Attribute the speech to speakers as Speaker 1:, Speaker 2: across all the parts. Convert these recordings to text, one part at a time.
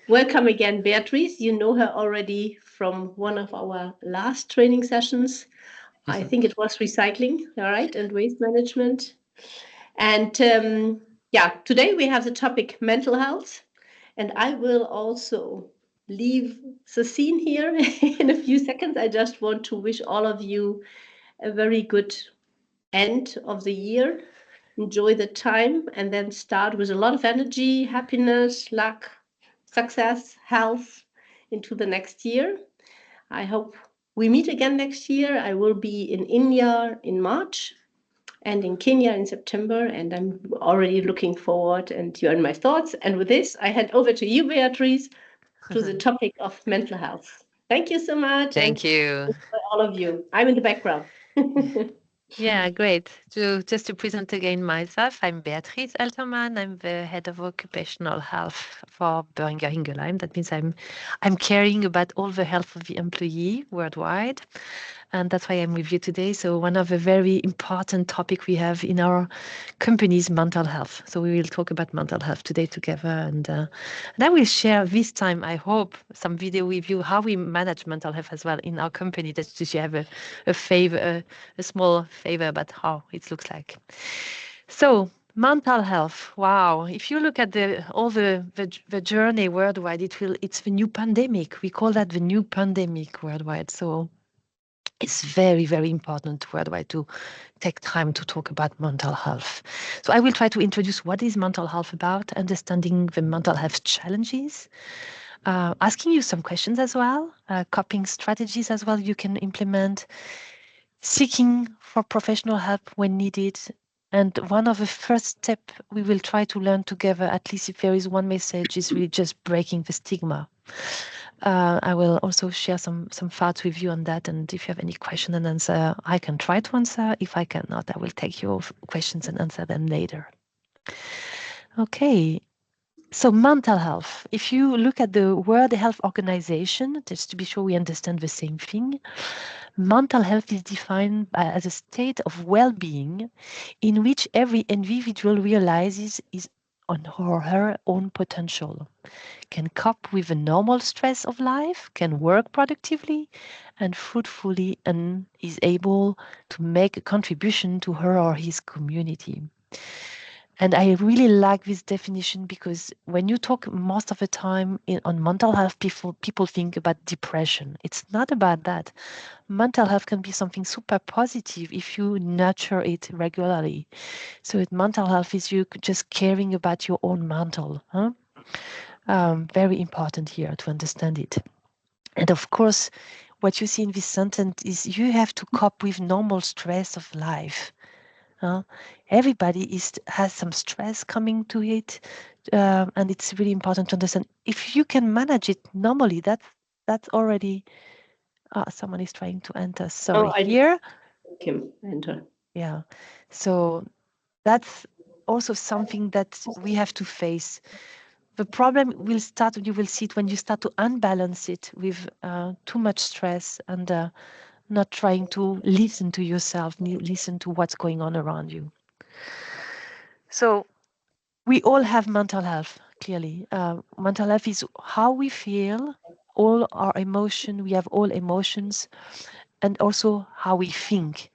Speaker 1: Welcome again, Beatrice. You know her already from one of our last training sessions. I think it was recycling, all right, and waste management. And today we have the topic mental health. And I will also leave the scene here in a few seconds. I just want to wish all of you a very good end of the year. Enjoy the time and then start with a lot of energy, happiness, luck, success, health into the next year. I hope we meet again next year. I will be in India in March and in Kenya in September, and I'm already looking forward, and you're in my thoughts. And with this, I hand over to you, Beatrice, to the topic of mental health. Thank you so much.
Speaker 2: Thank you.
Speaker 1: And all of you. I'm in the background.
Speaker 2: Yeah, great. Just to present again myself, I'm Beatrice Aelterman. I'm the head of occupational health for Boehringer Ingelheim. That means I'm caring about all the health of the employee worldwide. And that's why I'm with you today. So one of the very important topic we have in our company is mental health. So we will talk about mental health today together. And I will share this time, I hope, some video with you, how we manage mental health as well in our company, just to have a small favor about how it looks like. So mental health, wow. If you look at all the journey worldwide, it's the new pandemic. We call that the new pandemic worldwide. So it's very, very important worldwide to take time to talk about mental health. So I will try to introduce what is mental health about, understanding the mental health challenges, asking you some questions as well, coping strategies as well you can implement, seeking for professional help when needed. And one of the first steps we will try to learn together, at least if there is one message, is really just breaking the stigma. I will also share some thoughts with you on that. And if you have any question and answer, I can try to answer. If I cannot, I will take your questions and answer them later. Okay. So mental health, if you look at the World Health Organization, just to be sure we understand the same thing, mental health is defined as a state of well-being in which every individual realizes his or her own potential, can cope with the normal stress of life, can work productively and fruitfully, and is able to make a contribution to her or his community. And I really like this definition because when you talk most of the time on mental health, people think about depression. It's not about that. Mental health can be something super positive if you nurture it regularly. So mental health is you just caring about your own mental. Very important here to understand it. And of course, what you see in this sentence is you have to cope with normal stress of life. Everybody has some stress coming to it, and it's really important to understand if you can manage it normally. That's already someone is trying to enter. Sorry, here.
Speaker 1: Him enter.
Speaker 2: Yeah, so that's also something that we have to face. The problem will start. You will see it when you start to unbalance it with too much stress and not trying to listen to yourself, listen to what's going on around you. So we all have mental health, clearly. Mental health is how we feel, all our emotion, we have all emotions, and also how we think.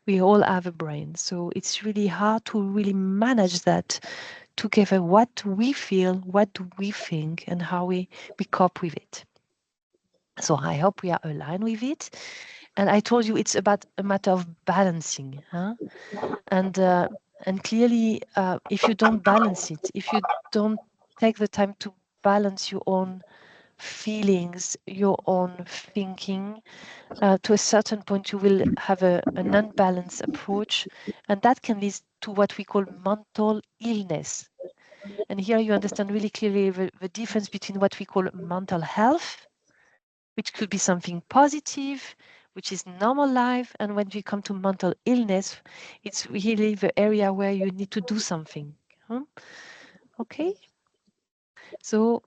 Speaker 2: We all have a brain. So it's really hard to really manage that together, what we feel, what do we think, and how we cope with it. So I hope we are aligned with it. And I told you it's about a matter of balancing. And clearly, if you don't balance it, if you don't take the time to balance your own feelings, your own thinking, to a certain point, you will have an unbalanced approach, and that can lead to what we call mental illness. And here you understand really clearly the difference between what we call mental health, which could be something positive, which is normal life. And when we come to mental illness, it's really the area where you need to do something. Okay? So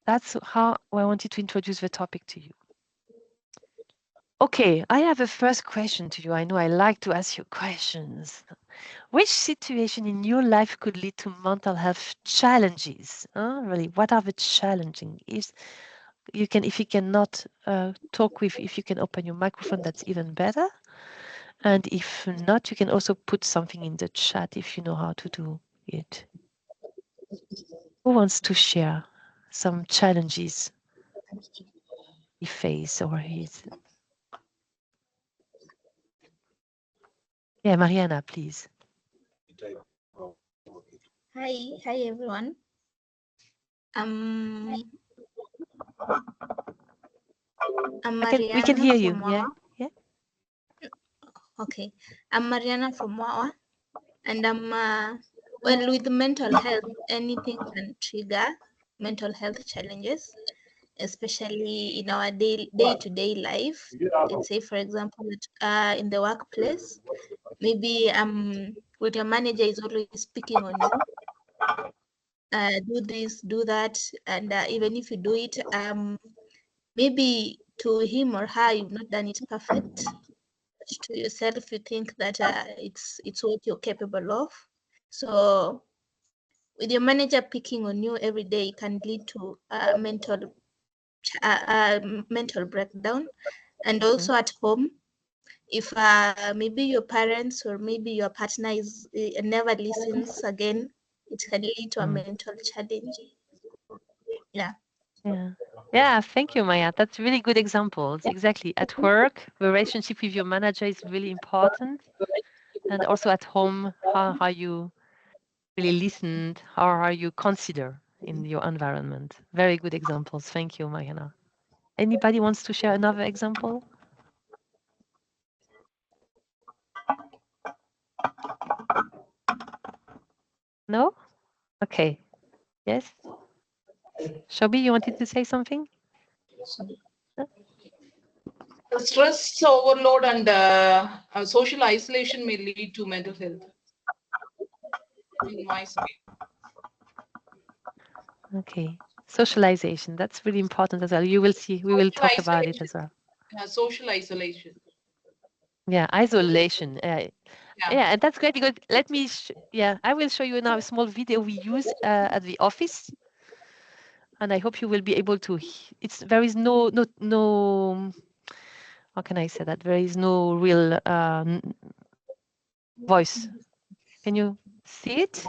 Speaker 2: that's how I wanted to introduce the topic to you. Okay, I have a first question to you. I know I like to ask you questions. Which situation in your life could lead to mental health challenges? Really, what are the challenging? If you cannot talk with, if you can open your microphone, that's even better. And if not, you can also put something in the chat if you know how to do it. Who wants to share some challenges he face or his? Yeah, Mariana, please.
Speaker 3: Hi everyone. I'm
Speaker 2: We can
Speaker 3: Mariana
Speaker 2: hear you.
Speaker 3: from
Speaker 2: Yeah,
Speaker 3: Wawa.
Speaker 2: yeah.
Speaker 3: Okay, I'm Mariana from Wawa, and I'm well, with mental health. Anything can trigger mental health challenges, especially in our day-to-day life. Let's say, for example, in the workplace, maybe with your manager is always picking on you. Do this, do that, and even if you do it, maybe to him or her, you've not done it perfect. To yourself, you think that it's what you're capable of. So, with your manager picking on you every day, it can lead to mental breakdown, and also at home. If maybe your parents or maybe your partner is never listens again, it can lead to a mental challenge. Yeah.
Speaker 2: Yeah. Yeah, thank you, Maya. That's really good examples. Exactly. At work, the relationship with your manager is really important. And also at home, how you really listened, how are you consider in your environment. Very good examples. Thank you, Mariana. Anybody wants to share another example? No? Okay. Yes? Shobi, you wanted to say something?
Speaker 4: Stress overload and social isolation may lead to mental health. In my opinion.
Speaker 2: Okay. Socialization. That's really important as well. You will see. We will talk about it as well.
Speaker 4: Social isolation.
Speaker 2: Yeah, isolation. Yeah, and that's great because let me, I will show you now a small video we use at the office, and I hope you will be able to. There is no. How can I say that? There is no real voice. Can you see it?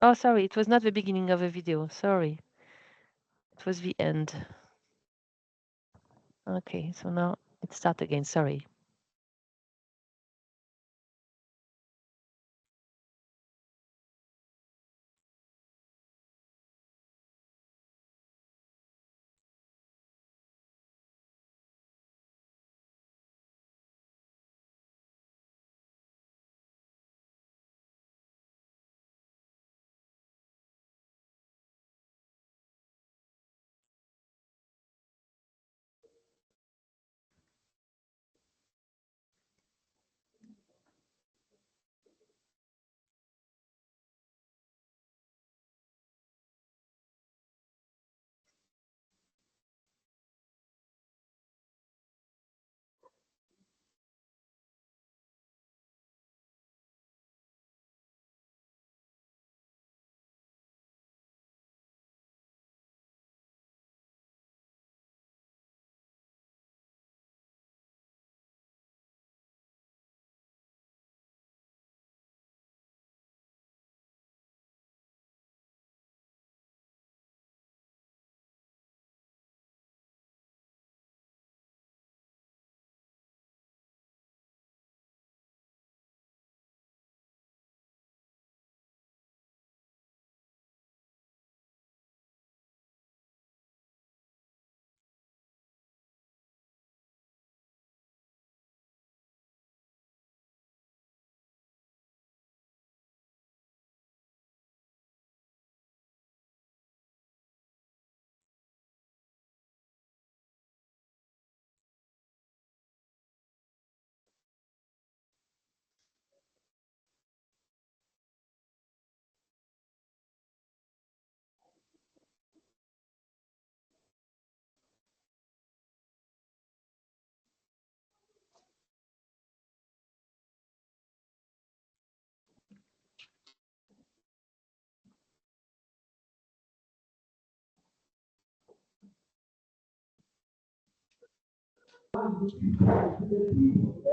Speaker 2: Oh, sorry, it was not the beginning of a video. Sorry, it was the end. Okay, so now it starts again. Sorry.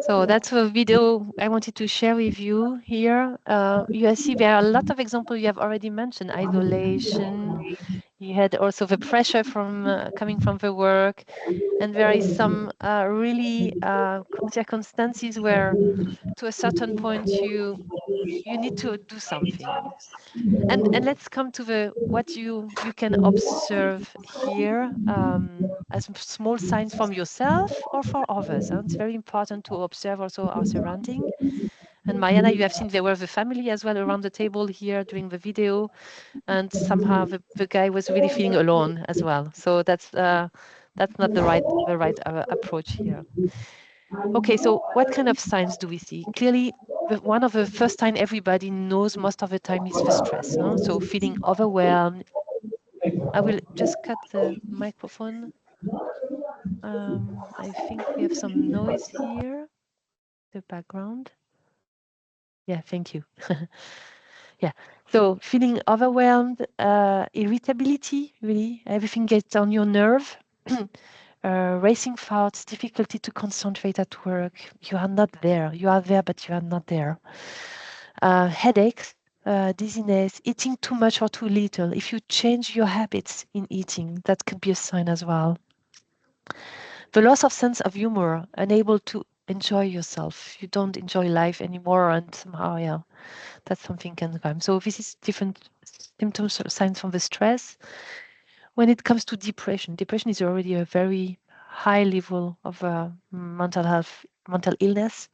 Speaker 2: So that's a video I wanted to share with you here. You see there are a lot of examples you have already mentioned: isolation. You had also the pressure from coming from the work, and there is some really circumstances where, to a certain point, you need to do something. And let's come to the what you can observe here as small signs from yourself or for others. It's very important to observe also our surrounding. And Mariana, you have seen there were the family as well around the table here during the video, and somehow the guy was really feeling alone as well. So that's not the right approach here. Okay, so what kind of signs do we see? Clearly, one of the first signs everybody knows most of the time is the stress. No? So feeling overwhelmed. I will just cut the microphone. I think we have some noise here, the background. Yeah, thank you. Yeah, so feeling overwhelmed, irritability, really, everything gets on your nerve. Racing thoughts, difficulty to concentrate at work. You are not there. You are there, but you are not there. Headaches, dizziness, eating too much or too little. If you change your habits in eating, that could be a sign as well. The loss of sense of humor, unable to enjoy yourself. You don't enjoy life anymore, and somehow, yeah, that's something can come. So this is different symptoms or signs from the stress. When it comes to depression, depression is already a very high level of mental health, mental illness.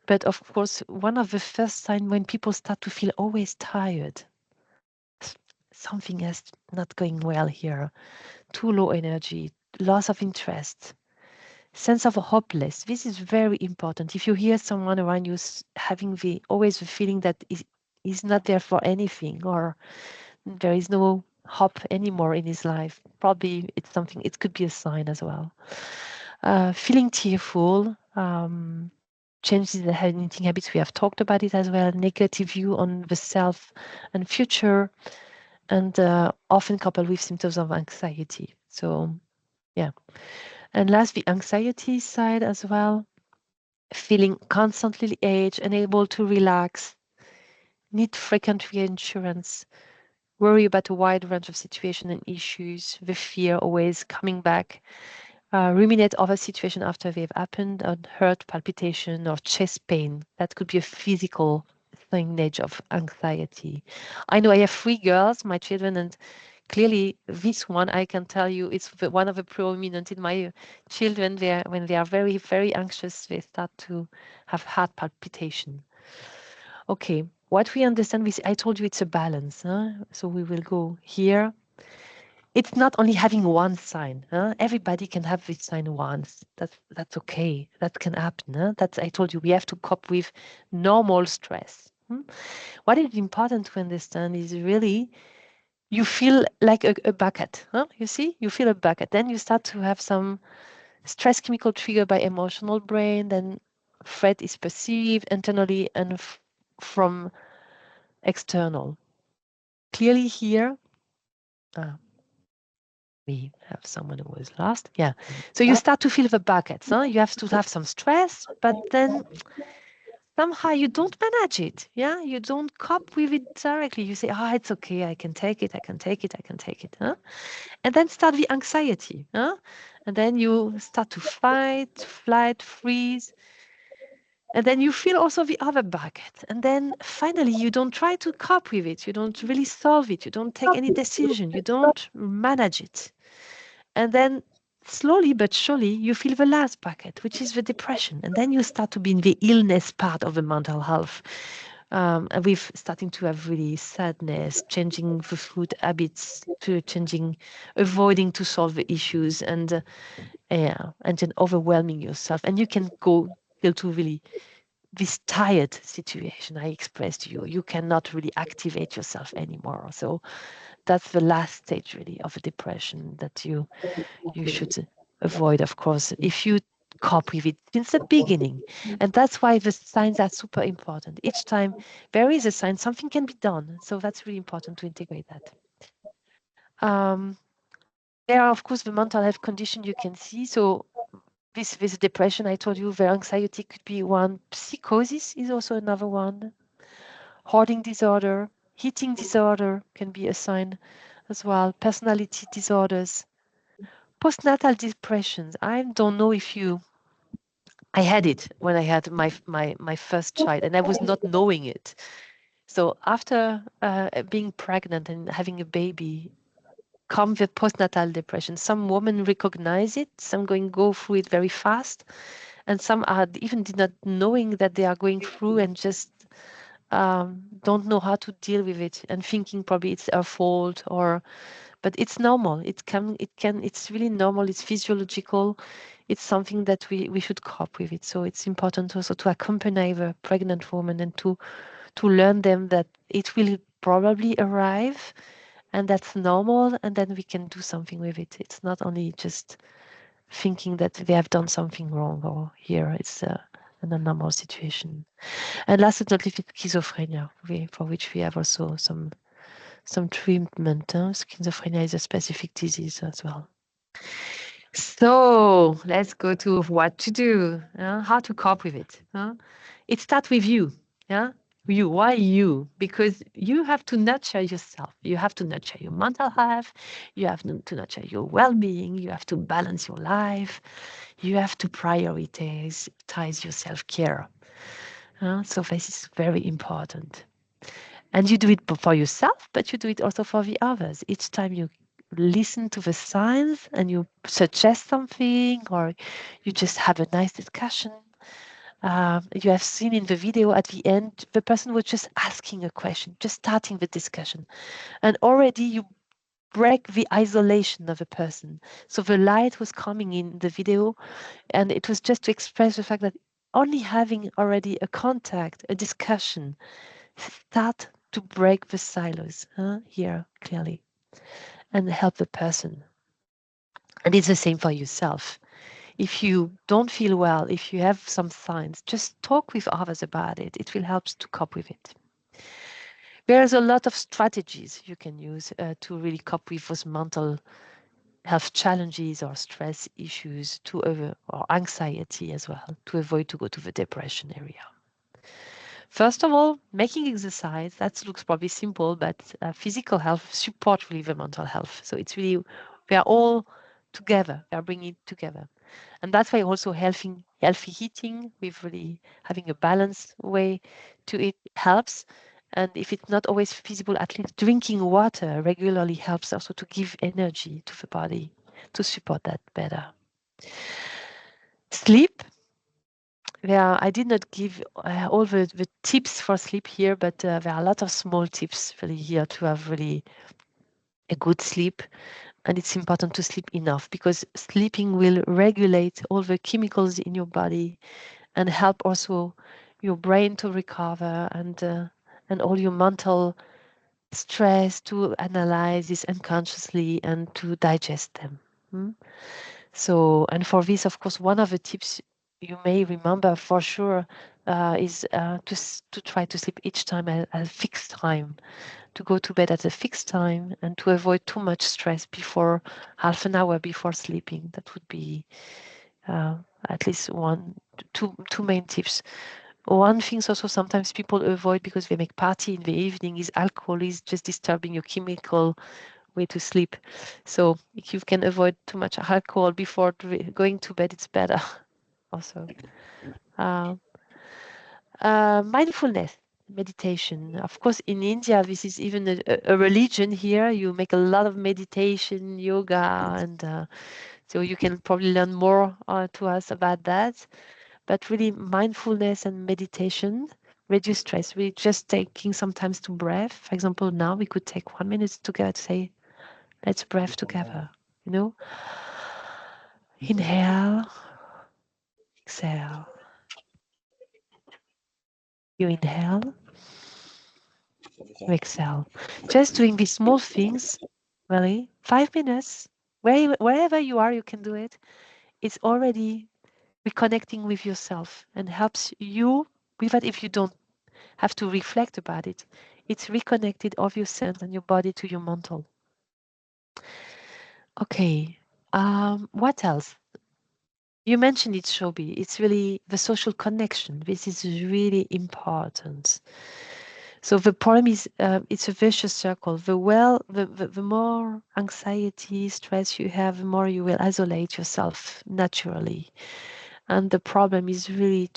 Speaker 2: But of course, one of the first signs when people start to feel always tired, something is not going well here, too low energy, loss of interest, sense of hopeless. This is very important. If you hear someone around you having always the feeling that is not there for anything, or there is no hope anymore in his life, probably it's something, it could be a sign as well. Feeling tearful, changes in the eating habits, we have talked about it as well, negative view on the self and future, and often coupled with symptoms of anxiety. So, yeah. And last, the anxiety side as well, feeling constantly aged, unable to relax, need frequent reassurance, worry about a wide range of situations and issues, the fear always coming back, ruminate over situation after they've happened, or heart palpitation or chest pain. That could be a physical signage of anxiety. I know I have 3 girls, my children, and clearly this one, I can tell you, it's one of the prominent in my children. When they are very, very anxious, they start to have heart palpitation. Okay, what we understand is, I told you it's a balance. So we will go here. It's not only having one sign. Everybody can have this sign once. That's okay. That can happen. That's, I told you, we have to cope with normal stress. What is important to understand is really you feel like a bucket. You see, you feel a bucket. Then you start to have some stress chemical triggered by emotional brain. Then threat is perceived internally and from external. Clearly here, we have someone who was lost. Yeah. So you start to feel the buckets. You have to have some stress, but then somehow you don't manage it. Yeah. You don't cope with it directly. You say, it's okay. I can take it. I can take it. I can take it. And then start the anxiety. And then you start to fight, flight, freeze. And then you feel also the other bucket. And then finally, you don't try to cope with it. You don't really solve it. You don't take any decision. You don't manage it. And then slowly but surely, you feel the last bucket, which is the depression. And then you start to be in the illness part of the mental health. And we've starting to have really sadness, changing the food habits, to changing, avoiding to solve the issues, and then overwhelming yourself. And you can go to really this tired situation I expressed to you. You cannot really activate yourself anymore. So that's the last stage really of a depression that you should avoid, of course, if you cope with it since the beginning. And that's why the signs are super important. Each time there is a sign, something can be done. So that's really important to integrate that. There are, of course, the mental health condition you can see. So this depression, I told you, their anxiety could be one. Psychosis is also another one. Hoarding disorder, eating disorder can be a sign as well. Personality disorders, postnatal depressions. I don't know if I had it when I had my first child, and I was not knowing it. So after being pregnant and having a baby, come the postnatal depression. Some women recognize it, some go through it very fast, and some are even did not knowing that they are going through and just don't know how to deal with it and thinking probably it's their fault, but it's normal. It's really normal. It's physiological. It's something that we should cope with it. So it's important also to accompany the pregnant woman and to learn them that it will probably arrive and that's normal, and then we can do something with it. It's not only just thinking that they have done something wrong or here it's a normal situation. And last but not least, schizophrenia, for which we have also some treatment. Schizophrenia is a specific disease as well. So let's go to what to do, how to cope with it. It starts with you. Yeah, you. Why you? Because you have to nurture yourself. You have to nurture your mental health. You have to nurture your well-being. You have to balance your life. You have to prioritize your self-care. So this is very important. And you do it for yourself, but you do it also for the others. Each time you listen to the signs and you suggest something or you just have a nice discussion. You have seen in the video at the end, the person was just asking a question, just starting the discussion. And already you break the isolation of a person. So the light was coming in the video, and it was just to express the fact that only having already a contact, a discussion, start to break the silos here clearly and help the person. And it's the same for yourself. If you don't feel well, if you have some signs, just talk with others about it. It will help to cope with it. There's a lot of strategies you can use to really cope with those mental health challenges or stress issues or anxiety as well, to avoid to go to the depression area. First of all, making exercise, that looks probably simple, but physical health support really the mental health. So it's really, we are all together, we are bringing it together. And that's why also healthy eating, with really having a balanced way to eat helps. And if it's not always feasible, at least drinking water regularly helps also to give energy to the body, to support that better. Sleep. Yeah, I did not give all the tips for sleep here, but there are a lot of small tips really here to have really a good sleep. And it's important to sleep enough because sleeping will regulate all the chemicals in your body and help also your brain to recover and all your mental stress to analyze this unconsciously and to digest them. So, and for this, of course, one of the tips you may remember for sure is to try to sleep each time at a fixed time, to go to bed at a fixed time and to avoid too much stress before half an hour before sleeping. That would be at least two main tips. One thing also sometimes people avoid because they make party in the evening is alcohol is just disturbing your chemical way to sleep. So if you can avoid too much alcohol before going to bed, it's better also. Mindfulness, meditation. Of course, in India, this is even a religion here. You make a lot of meditation, yoga, and so you can probably learn more to us about that. But really, mindfulness and meditation reduce stress. We're just taking sometimes to breath. For example, now we could take 1 minute together to say, let's breathe together. Inhale, exhale. You inhale, you exhale. Just doing these small things, really, 5 minutes, wherever you are, you can do it. It's already reconnecting with yourself and helps you with that if you don't have to reflect about it. It's reconnected of your sense and your body to your mental. Okay, what else? You mentioned it, Shobi. It's really the social connection. This is really important. So the problem is, it's a vicious circle. The more anxiety, stress you have, the more you will isolate yourself naturally. And the problem is really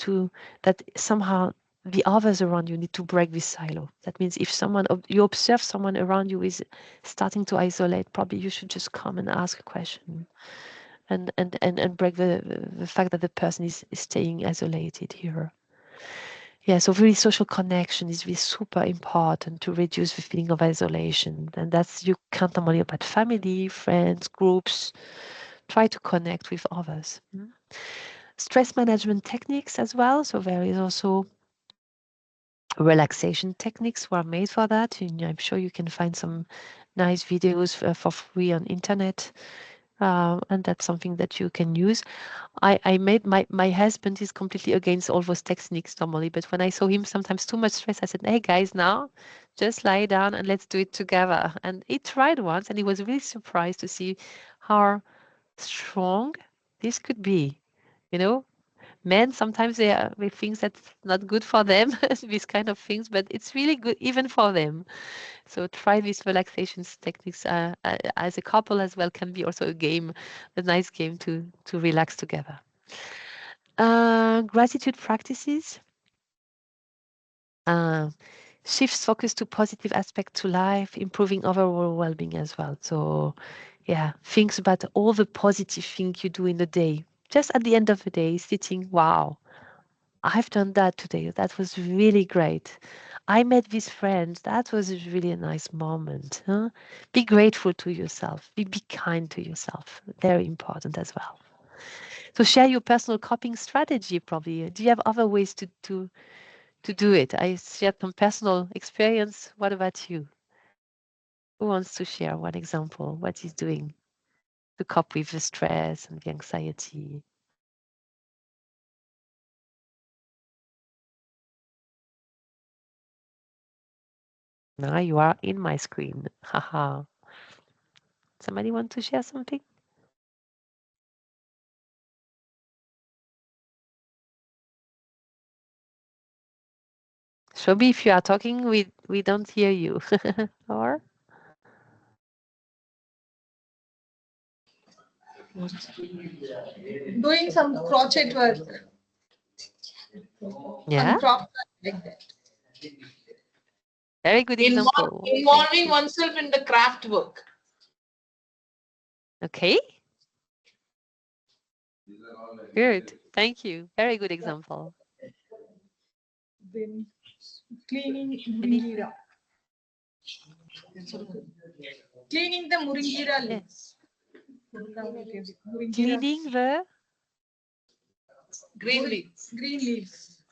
Speaker 2: that somehow the others around you need to break this silo. That means if you observe someone around you is starting to isolate, probably you should just come and ask a question and break the fact that the person is staying isolated here. Yeah, so really social connection is really super important to reduce the feeling of isolation. And you can't only about family, friends, groups. Try to connect with others. Stress management techniques as well. So there is also relaxation techniques were made for that. And I'm sure you can find some nice videos for free on internet. And that's something that you can use. I made my husband is completely against all those techniques normally, but when I saw him sometimes too much stress, I said, hey guys, now just lie down and let's do it together. And he tried once and he was really surprised to see how strong this could be. You know, men sometimes they think that's not good for them, these kind of things, but it's really good even for them. So try these relaxation techniques as a couple as well. Can be also a nice game to relax together. Gratitude practices shifts focus to positive aspect to life, improving overall well-being as well. So yeah, think about all the positive things you do in the day. Just at the end of the day, sitting, wow, I've done that today. That was really great. I met this friend. That was really a nice moment. Huh? Be grateful to yourself. Be kind to yourself. Very important as well. So share your personal coping strategy probably. Do you have other ways to do it? I shared some personal experience. What about you? Who wants to share one example? What he's doing to cope with the stress and the anxiety? Now you are in my screen. Haha. Somebody want to share something? Shobi, if you are talking, we don't hear you. Or?
Speaker 4: Doing some crochet work
Speaker 2: Yeah,
Speaker 4: and crop like that.
Speaker 2: very good example.
Speaker 4: Involving oneself in the craft work.
Speaker 2: Okay. Good. Thank you. Very good example.
Speaker 4: Then cleaning muringira. Cleaning the muringira leaves.
Speaker 2: Cleaning the
Speaker 4: Green leaves. Green leaves.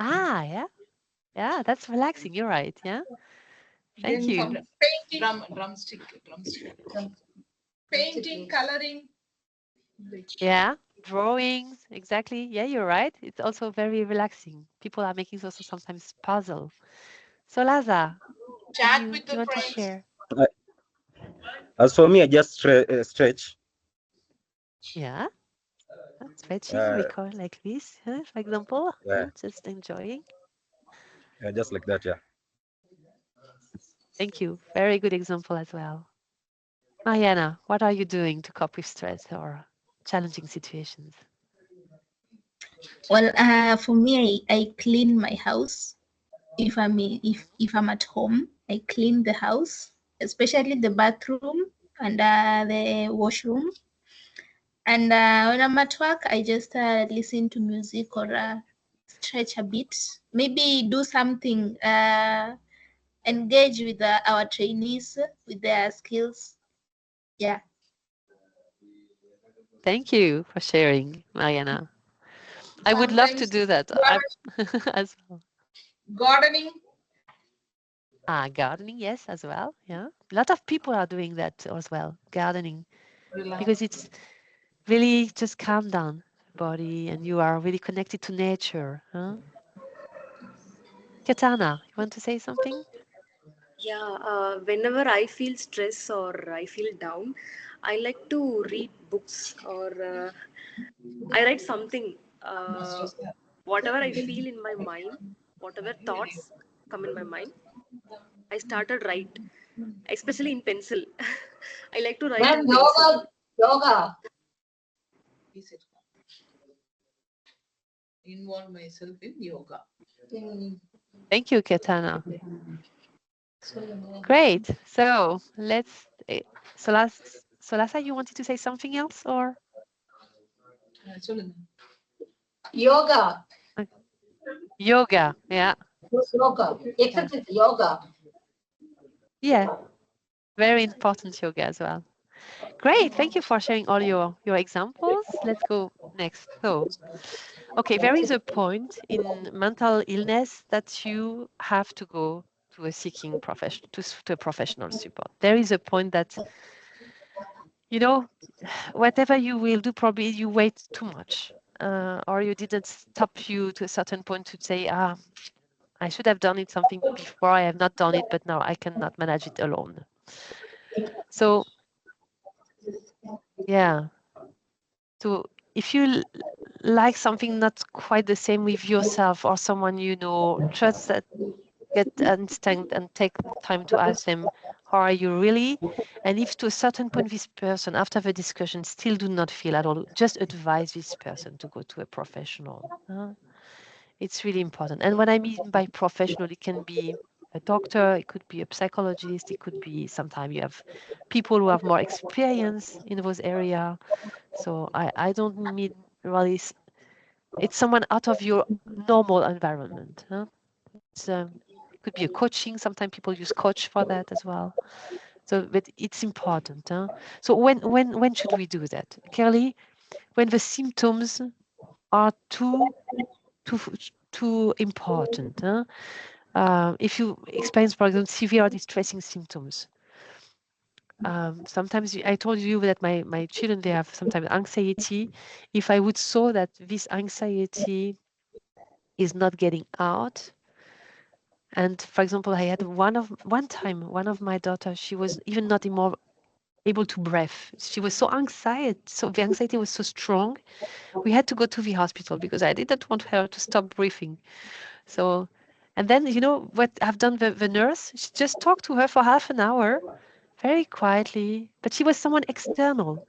Speaker 2: yeah, that's relaxing. You're right. Yeah. Thank
Speaker 4: Then
Speaker 2: you.
Speaker 4: some painting. Drumstick. Painting, coloring.
Speaker 2: Yeah, drawings. Exactly. Yeah, you're right. It's also very relaxing. People are making also sometimes puzzle. So Laza,
Speaker 4: Chat
Speaker 2: do
Speaker 4: with
Speaker 2: you
Speaker 4: the
Speaker 2: want to
Speaker 4: friends.
Speaker 2: share?
Speaker 5: As for me, I just stretch.
Speaker 2: Yeah. Stretching, we call like this, for example.
Speaker 5: Yeah,
Speaker 2: Just enjoying.
Speaker 5: just like that. Yeah.
Speaker 2: Thank you. Very good example as well. Mariana, what are you doing to cope with stress or challenging situations?
Speaker 3: Well, for me, I clean my house. If I'm at home, I clean the house, especially the bathroom and the washroom. And when I'm at work, I just listen to music or stretch a bit. Maybe do something, engage with our trainees with their skills. Yeah.
Speaker 2: Thank you for sharing, Mariana. I would love to do that as well.
Speaker 4: Gardening.
Speaker 2: Gardening, yes, as well. Yeah. A lot of people are doing that as well, gardening, because it's really just calm down the body and you are really connected to nature. Huh? Katana, you want to say something?
Speaker 6: Yeah, whenever I feel stress or I feel down, I like to read books or I write something, whatever I feel in my mind, whatever thoughts come in my mind, I started write, especially in pencil. I like to write in pencil.
Speaker 4: Yoga. Involve myself in yoga.
Speaker 2: Thank you, Ketana. Great. So let's. Solasa, you wanted to say something else, or?
Speaker 4: Yoga.
Speaker 2: Yoga. Yeah.
Speaker 4: Yoga. Exercise. Yoga.
Speaker 2: Yeah. Very important yoga as well. Great. Thank you for sharing all your examples. Let's go next. So, okay, there is a point in mental illness that you have to go to a seeking profession, to a professional support. There is a point that, you know, whatever you will do, probably you wait too much, or you didn't stop you to a certain point to say, I should have done it something before. I have not done it, but now I cannot manage it alone. So, yeah. So if you like something not quite the same with yourself or someone you know, trust that, get instinct and take time to ask them, how are you really? And if to a certain point this person, after the discussion, still do not feel at all, just advise this person to go to a professional. It's really important. And what I mean by professional, it can be a doctor, it could be a psychologist, it could be sometimes you have people who have more experience in those areas. So I don't mean really, it's someone out of your normal environment. It could be a coaching. Sometimes people use coach for that as well. So, but it's important. So when should we do that? Clearly, when the symptoms are too important. If you experience, for example, severe distressing symptoms, sometimes I told you that my children, they have sometimes anxiety. If I would saw that this anxiety is not getting out, and for example, I had one time one of my daughters, she was even not more able to breathe. She was so anxiety, so the anxiety was so strong. We had to go to the hospital because I didn't want her to stop breathing. So, and then you know what I've done? The nurse, she just talked to her for half an hour, very quietly, but she was someone external.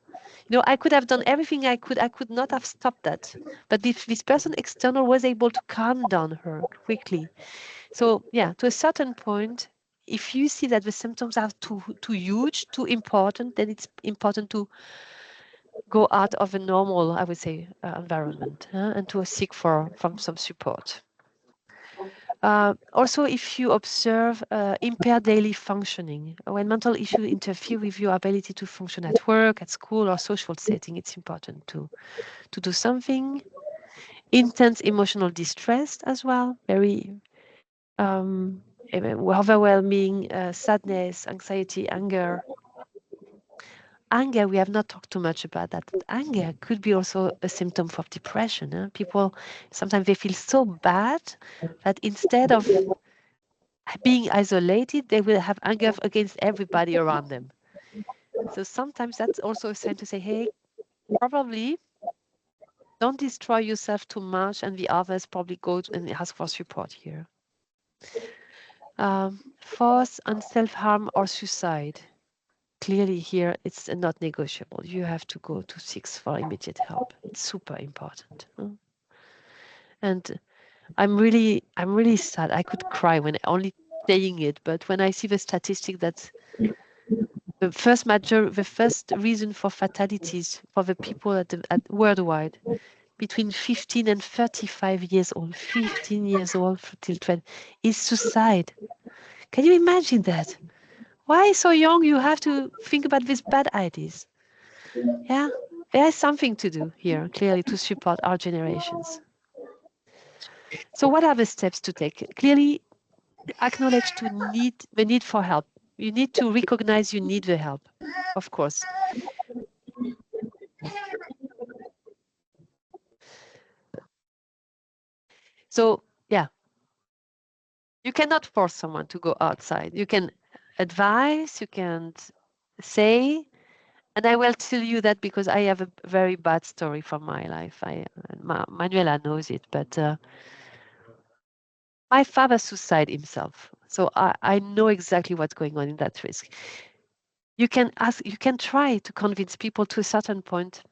Speaker 2: You know, I could have done everything I could. I could not have stopped that. But if this person external was able to calm down her quickly. So yeah, to a certain point, if you see that the symptoms are too huge, too important, then it's important to go out of a normal, I would say, environment and to seek from some support. Also, if you observe impaired daily functioning, when mental issues interfere with your ability to function at work, at school, or social setting, it's important to do something. Intense emotional distress as well, very overwhelming sadness, anxiety, anger. Anger, we have not talked too much about that. Anger could be also a symptom of depression. People, sometimes they feel so bad that instead of being isolated, they will have anger against everybody around them. So sometimes that's also a sign to say, hey, probably don't destroy yourself too much, and the others probably go and ask for support here. Force on self-harm or suicide. Clearly here, it's not negotiable. You have to go to seek for immediate help. It's super important. And I'm really sad. I could cry when only saying it, but when I see the statistic that the first reason for fatalities for the people at worldwide between 15 and 35 years old, 15 years old till 20, is suicide. Can you imagine that? Why so young you have to think about these bad ideas? Yeah, there is something to do here, clearly, to support our generations. So what are the steps to take? Clearly, acknowledge the need for help. You need to recognize you need the help, of course. So yeah, you cannot force someone to go outside. You can advise, you can say, And I will tell you that because I have a very bad story from my life. Manuela knows it, but my father suicided himself. So I know exactly what's going on in that risk. You can try to convince people to a certain point.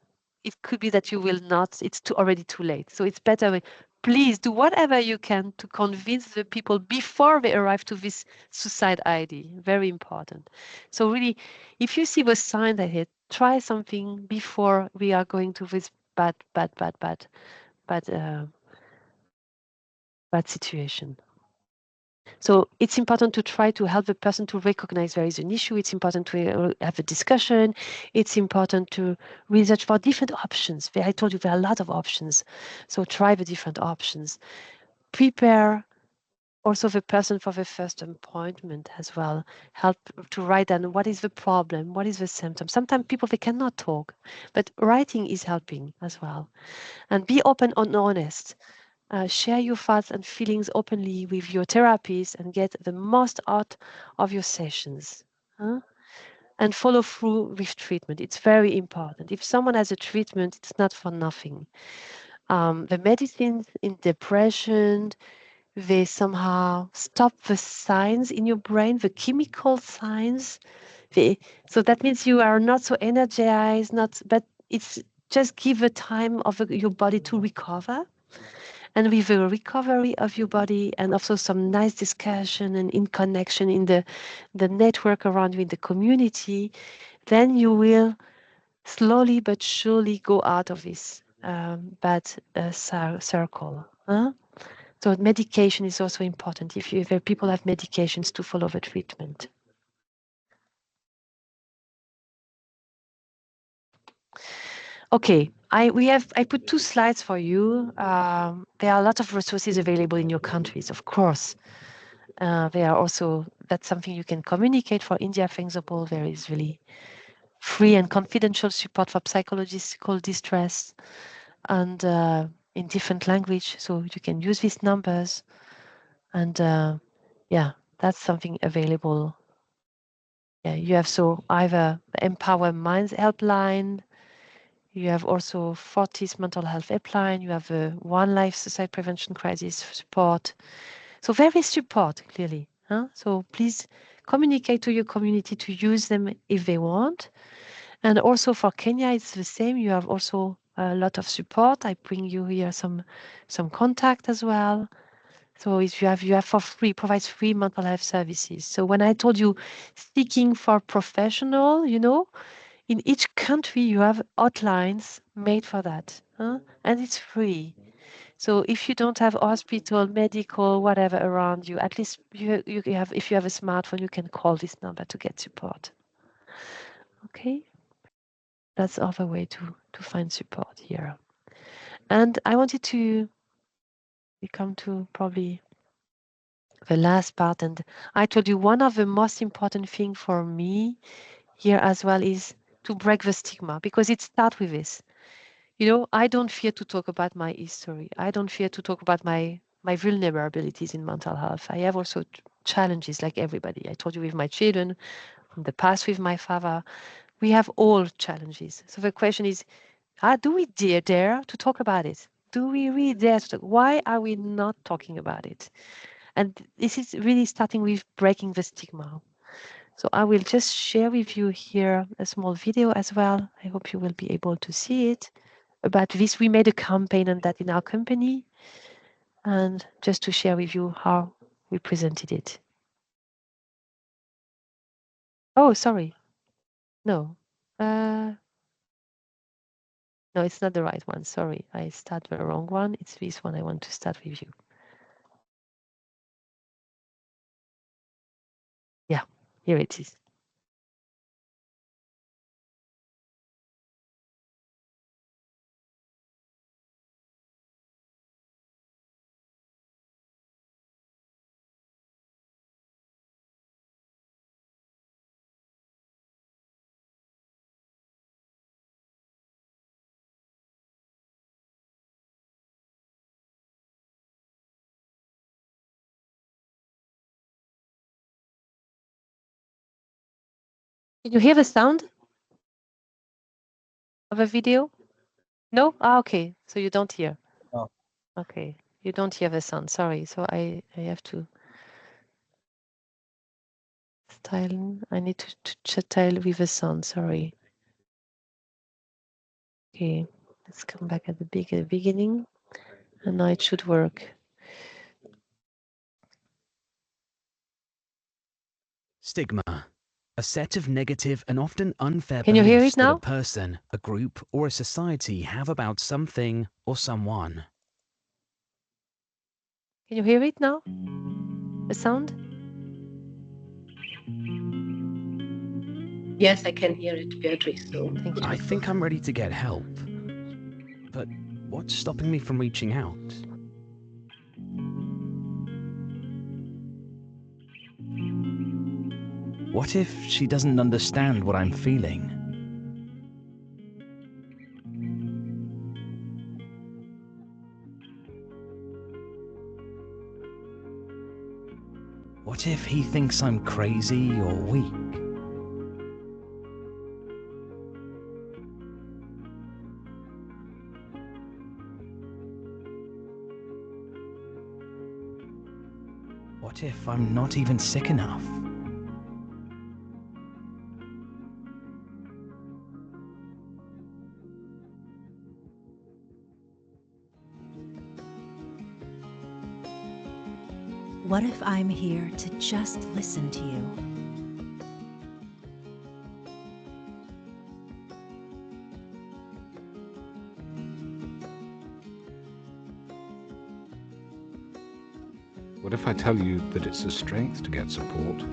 Speaker 2: It could be that you will not, it's already too late. So it's better, please do whatever you can to convince the people before they arrive to this suicide idea. Very important. So really, if you see the sign ahead, try something before we are going to this bad situation. So it's important to try to help the person to recognize there is an issue. It's important to have a discussion. It's important to research for different options. I told you there are a lot of options. So try the different options. Prepare also the person for the first appointment as well. Help to write down what is the problem, what is the symptom. Sometimes people, they cannot talk, but writing is helping as well. And be open and honest. Share your thoughts and feelings openly with your therapist and get the most out of your sessions. And follow through with treatment. It's very important. If someone has a treatment, it's not for nothing. The medicines in depression, they somehow stop the signs in your brain, the chemical signs. So that means you are not so energized, but it's just give a time of your body to recover. And with the recovery of your body and also some nice discussion and in connection in the network around you in the community, then you will slowly but surely go out of this bad circle. So medication is also important. If people have medications to follow the treatment. Okay, I put 2 slides for you. There are a lot of resources available in your countries, of course. There are also, that's something you can communicate. For India, for example, there is really free and confidential support for psychological distress and in different language. So you can use these numbers. And yeah, that's something available. Yeah, you have so either the Empower Minds helpline, you have also Fortis mental health helpline, you have a One Life suicide prevention crisis support. So various support, clearly. So please communicate to your community to use them if they want. And also for Kenya, it's the same. You have also a lot of support. I bring you here some contact as well. So if you have for free, provides free mental health services. So when I told you seeking for professional, in each country you have hotlines made for that, and it's free. So if you don't have hospital, medical, whatever around you, at least you have, if you have a smartphone, you can call this number to get support. Okay, that's the other way to find support here. And I wanted to come to probably the last part, and I told you one of the most important thing for me here as well is to break the stigma, because it starts with this. I don't fear to talk about my history. I don't fear to talk about my vulnerabilities in mental health. I have also challenges like everybody. I told you with my children, from the past with my father, we have all challenges. So the question is, do we dare to talk about it? Do we really dare to talk? Why are we not talking about it? And this is really starting with breaking the stigma. So I will just share with you here a small video as well. I hope you will be able to see it. About this, we made a campaign on that in our company. And just to share with you how we presented it. Oh, sorry. No. No, it's not the right one. Sorry, I start the wrong one. It's this one I want to start with you. Yeah, here it is. Can you hear the sound? of a video? No? Ah, okay. So you don't hear.
Speaker 5: No.
Speaker 2: Okay. You don't hear the sound. Sorry. So I have to style. I need to style with the sound. Sorry. Okay. Let's come back at the beginning. And now it should work.
Speaker 7: Stigma. A set of negative and often unfair
Speaker 2: Can you hear
Speaker 7: beliefs
Speaker 2: it
Speaker 7: that a
Speaker 2: now?
Speaker 7: person, a group, or a society have about something or someone.
Speaker 2: Can you hear it now? The sound?
Speaker 1: Yes, I can hear it, Beatrice. So
Speaker 2: Thank you.
Speaker 7: I think I'm ready to get help. But what's stopping me from reaching out? What if she doesn't understand what I'm feeling? What if he thinks I'm crazy or weak? What if I'm not even sick enough?
Speaker 8: What if I'm here to just listen to you?
Speaker 9: What if I tell you that it's a strength to get support?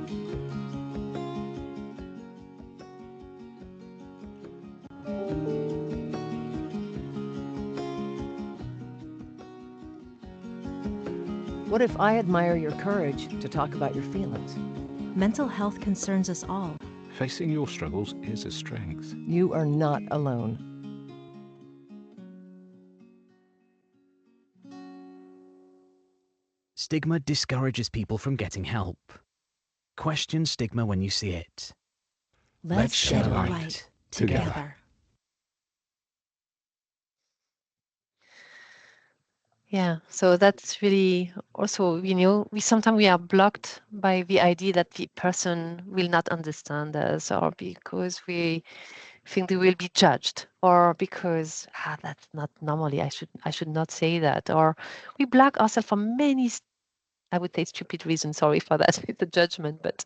Speaker 10: What if I admire your courage to talk about your feelings?
Speaker 8: Mental health concerns us all.
Speaker 9: Facing your struggles is a strength.
Speaker 10: You are not alone.
Speaker 7: Stigma discourages people from getting help. Question stigma when you see it.
Speaker 8: Let's shed light together.
Speaker 2: Yeah, so that's really also, we sometimes are blocked by the idea that the person will not understand us, or because we think they will be judged, or because that's not normally, I should not say that, or we block ourselves for many, I would say, stupid reasons. Sorry for that, it's a judgment, but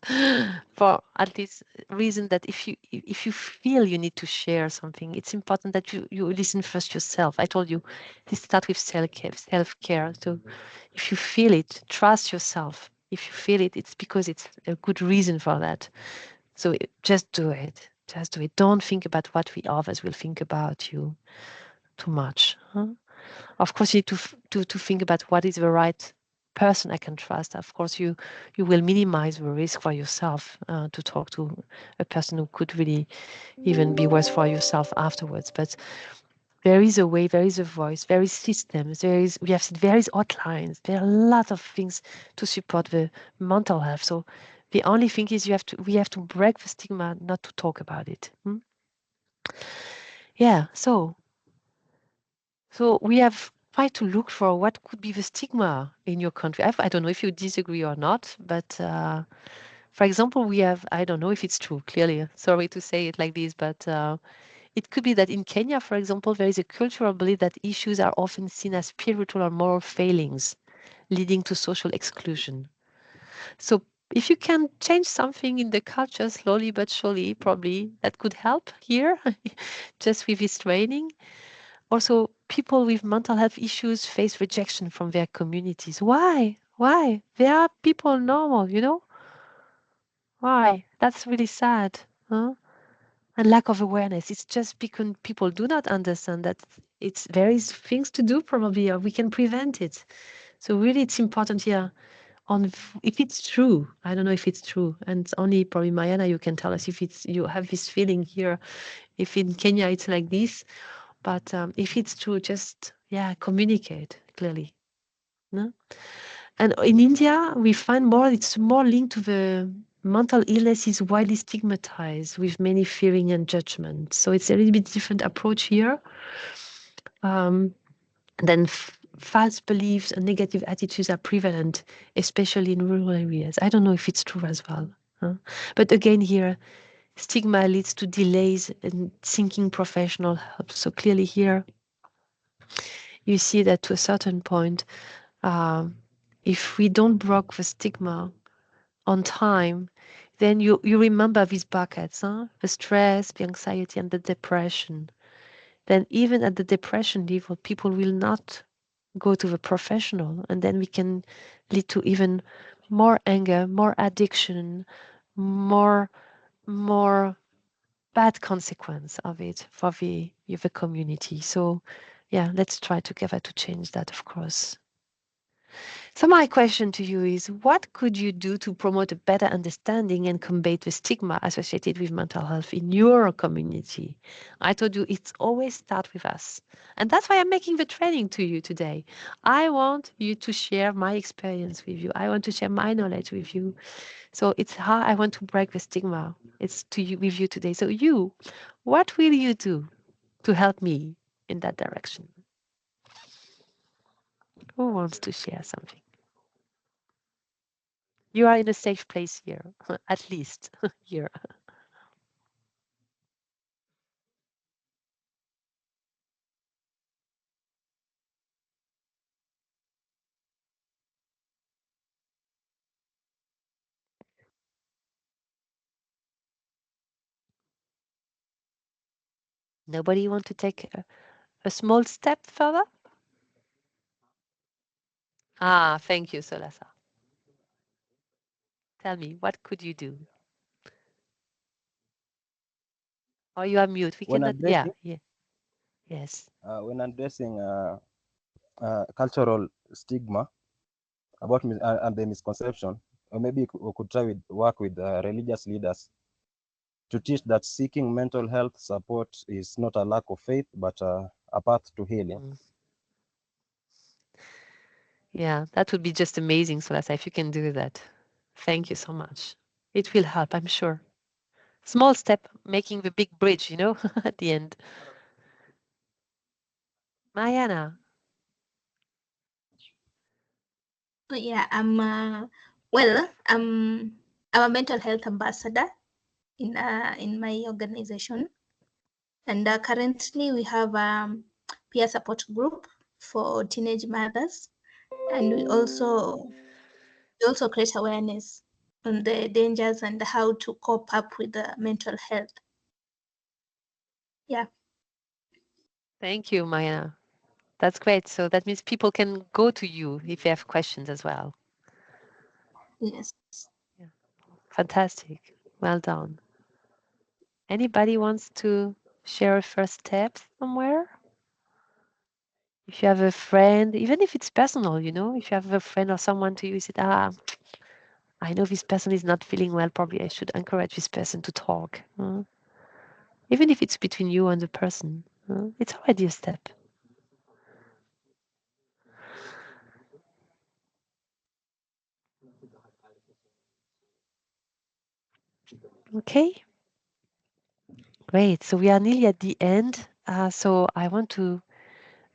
Speaker 2: for at least reason that if you feel you need to share something, it's important that you listen first yourself. I told you, this start with self-care. So if you feel it, trust yourself. If you feel it, it's because it's a good reason for that. So just do it. Just do it. Don't think about what the others will think about you too much. Huh? Of course, you need to think about what is the right person I can trust. Of course, you will minimize the risk for yourself to talk to a person who could really even be worse for yourself afterwards. But there is a way, there is a voice, there is systems, we have seen various hotlines. There are a lot of things to support the mental health. So the only thing is we have to break the stigma not to talk about it. Yeah, so we have tried to look for what could be the stigma in your country. I don't know if you disagree or not, but for example, we have, I don't know if it's true, clearly, sorry to say it like this, but it could be that in Kenya, for example, there is a cultural belief that issues are often seen as spiritual or moral failings, leading to social exclusion. So if you can change something in the culture slowly but surely, probably that could help here, just with this training. Also, people with mental health issues face rejection from their communities. Why? Why? They are people normal, Why? That's really sad. Huh? And lack of awareness. It's just because people do not understand that there is things to do probably, or we can prevent it. So really, it's important here if it's true. I don't know if it's true, and it's only probably Mayana, you can tell us if you have this feeling here. If in Kenya it's like this, but if it's true, just communicate clearly. No? And in India, we find it's more linked to the mental illness is widely stigmatized with many fearing and judgment. So it's a little bit different approach here. Then false beliefs and negative attitudes are prevalent, especially in rural areas. I don't know if it's true as well. But again here, stigma leads to delays in seeking professional help. So clearly here, you see that to a certain point, if we don't break the stigma on time, then you remember these buckets, the stress, the anxiety, and the depression. Then even at the depression level, people will not go to the professional, and then we can lead to even more anger, more addiction, more bad consequence of it for the community. So yeah, let's try together to change that, of course. So my question to you is, what could you do to promote a better understanding and combat the stigma associated with mental health in your community? I told you it's always start with us. And that's why I'm making the training to you today. I want you to share my experience with you. I want to share my knowledge with you. So it's how I want to break the stigma. It's to you with you today. So you, what will you do to help me in that direction? Who wants to share something? You are in a safe place here, at least here. Nobody want to take a small step further? Ah, thank you, Solasa. Tell me, what could you do? Oh, you are mute. We cannot. Yeah. Yes.
Speaker 5: When addressing cultural stigma about and the misconception, or maybe we could try work with religious leaders to teach that seeking mental health support is not a lack of faith, but a path to healing.
Speaker 2: Yeah, that would be just amazing, Solasa, if you can do that. Thank you so much. It will help, I'm sure. Small step, making the big bridge, at the end. Mariana.
Speaker 3: Yeah, I'm I'm a mental health ambassador in my organization, and currently we have a peer support group for teenage mothers, and we also create awareness on the dangers and how to cope up with the mental health. Yeah.
Speaker 2: Thank you, Mariana. That's great. So that means people can go to you if they have questions as well.
Speaker 3: Yes.
Speaker 2: Yeah. Fantastic. Well done. Anybody wants to share a first step somewhere? If you have a friend, even if it's personal, if you have a friend or someone to you, you said, I know this person is not feeling well, probably I should encourage this person to talk. Even if it's between you and the person, it's already a step. Okay. Great. So we are nearly at the end. So I want to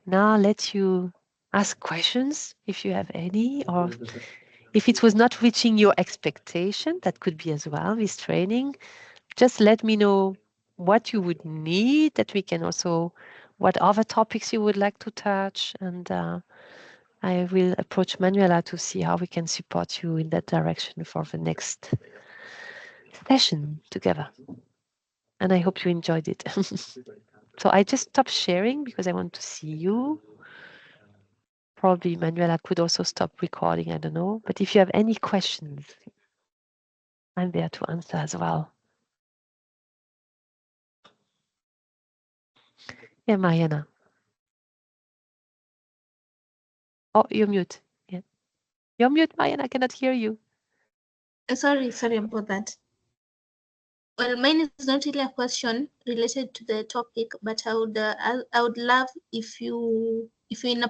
Speaker 2: now let you ask questions if you have any, or if it was not reaching your expectation, that could be as well, this training. Just let me know what you would need, that we can also, what other topics you would like to touch. And I will approach Manuela to see how we can support you in that direction for the next session together. And I hope you enjoyed it. So I just stopped sharing because I want to see you. Probably Manuela could also stop recording, I don't know. But if you have any questions, I'm there to answer as well. Yeah, Mariana. Oh, you're mute. Yeah. You're mute, Mariana. I cannot hear you.
Speaker 3: Sorry about that. Well, mine is not really a question related to the topic, but I would love if you in a